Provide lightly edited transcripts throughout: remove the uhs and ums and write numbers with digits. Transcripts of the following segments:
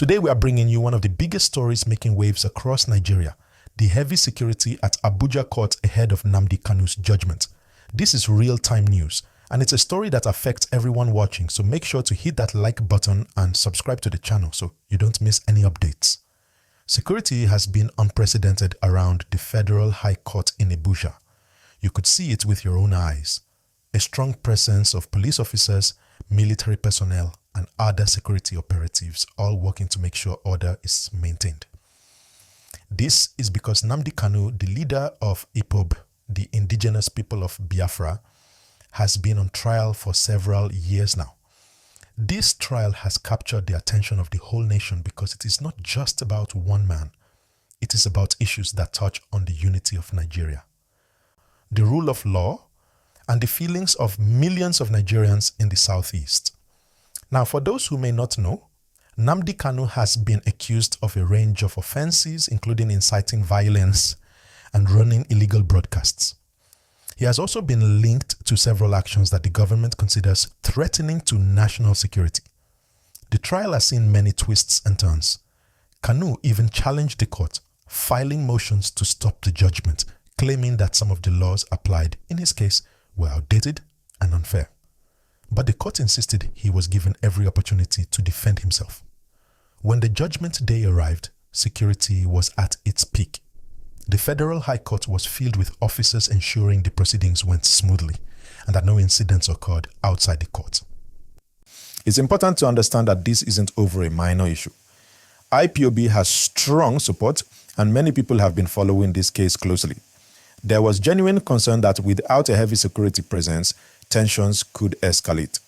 Today we are bringing you one of the biggest stories making waves across Nigeria, the heavy security at Abuja court ahead of Nnamdi Kanu's judgment. This is real-time news, and it's a story that affects everyone watching, so make sure to hit that like button and subscribe to the channel so you don't miss any updates. Security has been unprecedented around the Federal High Court in Abuja. You could see it with your own eyes. A strong presence of police officers, military personnel, and other security operatives all working to make sure order is maintained. This is because Nnamdi Kanu, the leader of IPOB, the indigenous people of Biafra, has been on trial for several years now. This trial has captured the attention of the whole nation because it is not just about one man. It is about issues that touch on the unity of Nigeria, the rule of law, and the feelings of millions of Nigerians in the southeast. Now, for those who may not know, Nnamdi Kanu has been accused of a range of offenses, including inciting violence and running illegal broadcasts. He has also been linked to several actions that the government considers threatening to national security. The trial has seen many twists and turns. Kanu even challenged the court, filing motions to stop the judgment, claiming that some of the laws applied in his case were outdated and unfair. But the court insisted he was given every opportunity to defend himself. When the judgment day arrived, security was at its peak. The Federal High Court was filled with officers ensuring the proceedings went smoothly and that no incidents occurred outside the court. It's important to understand that this isn't over a minor issue. IPOB has strong support and many people have been following this case closely. There was genuine concern that without a heavy security presence, tensions could escalate.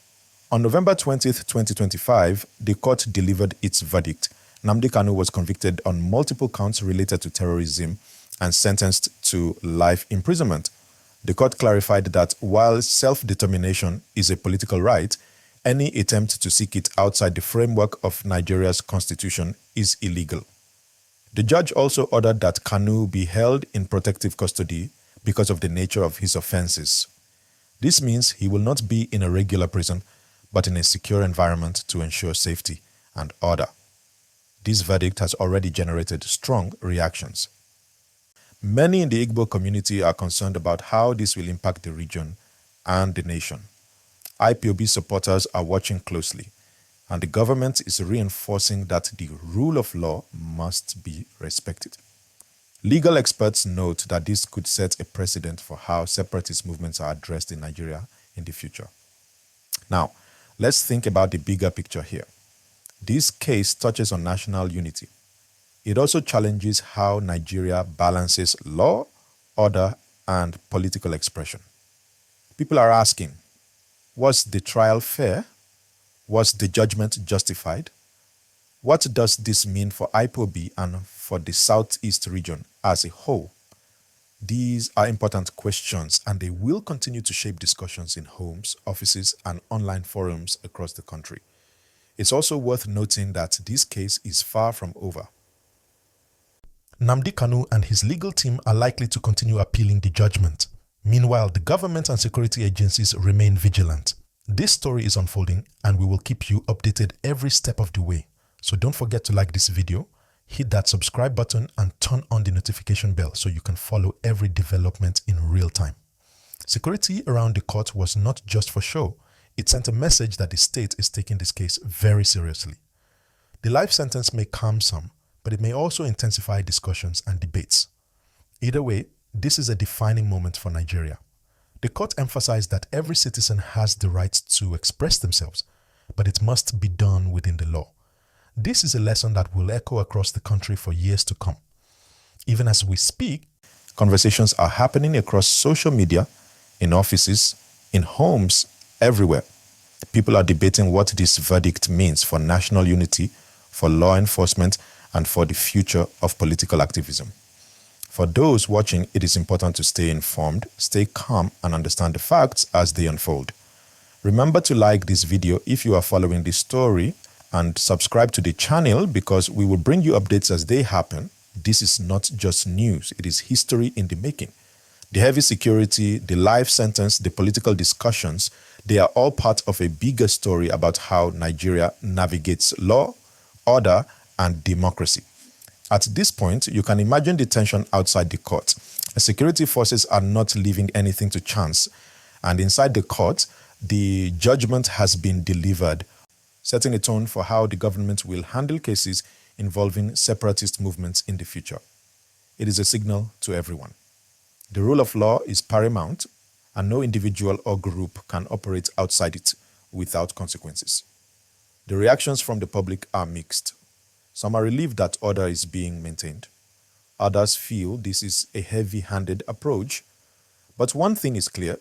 On November 20th, 2025, the court delivered its verdict. Nnamdi Kanu was convicted on multiple counts related to terrorism and sentenced to life imprisonment. The court clarified that while self-determination is a political right, any attempt to seek it outside the framework of Nigeria's constitution is illegal. The judge also ordered that Kanu be held in protective custody because of the nature of his offenses. This means he will not be in a regular prison, but in a secure environment to ensure safety and order. This verdict has already generated strong reactions. Many in the Igbo community are concerned about how this will impact the region and the nation. IPOB supporters are watching closely, and the government is reinforcing that the rule of law must be respected. Legal experts note that this could set a precedent for how separatist movements are addressed in Nigeria in the future. Now, let's think about the bigger picture here. This case touches on national unity. It also challenges how Nigeria balances law, order, and political expression. People are asking, was the trial fair? Was the judgment justified? What does this mean for IPOB and for the Southeast region as a whole? These are important questions and they will continue to shape discussions in homes, offices, and online forums across the country. It's also worth noting that this case is far from over. Nnamdi Kanu and his legal team are likely to continue appealing the judgment. Meanwhile, the government and security agencies remain vigilant. This story is unfolding and we will keep you updated every step of the way. So don't forget to like this video, hit that subscribe button and turn on the notification bell so you can follow every development in real time. Security around the court was not just for show. It sent a message that the state is taking this case very seriously. The life sentence may calm some, but it may also intensify discussions and debates. Either way, this is a defining moment for Nigeria. The court emphasized that every citizen has the right to express themselves, but it must be done within the law. This is a lesson that will echo across the country for years to come. Even as we speak, conversations are happening across social media, in offices, in homes, everywhere. People are debating what this verdict means for national unity, for law enforcement, and for the future of political activism. For those watching, it is important to stay informed, stay calm, and understand the facts as they unfold. Remember to like this video if you are following this story and subscribe to the channel because we will bring you updates as they happen. This is not just news, it is history in the making. The heavy security, the life sentence, the political discussions, they are all part of a bigger story about how Nigeria navigates law, order, and democracy. At this point, you can imagine the tension outside the court. Security forces are not leaving anything to chance, and inside the court, the judgment has been delivered, setting a tone for how the government will handle cases involving separatist movements in the future. It is a signal to everyone. The rule of law is paramount, and no individual or group can operate outside it without consequences. The reactions from the public are mixed. Some are relieved that order is being maintained. Others feel this is a heavy-handed approach. But one thing is clear: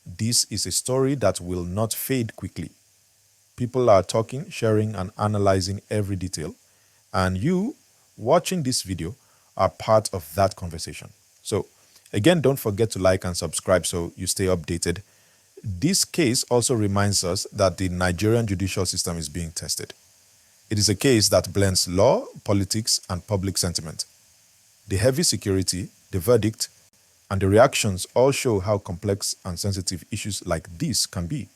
this is a story that will not fade quickly. People are talking, sharing, and analyzing every detail, and you, watching this video, are part of that conversation. So, again, don't forget to like and subscribe so you stay updated. This case also reminds us that the Nigerian judicial system is being tested. It is a case that blends law, politics, and public sentiment. The heavy security, the verdict, and the reactions all show how complex and sensitive issues like this can be.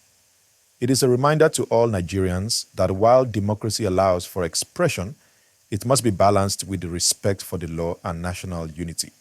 It is a reminder to all Nigerians that while democracy allows for expression, it must be balanced with the respect for the law and national unity.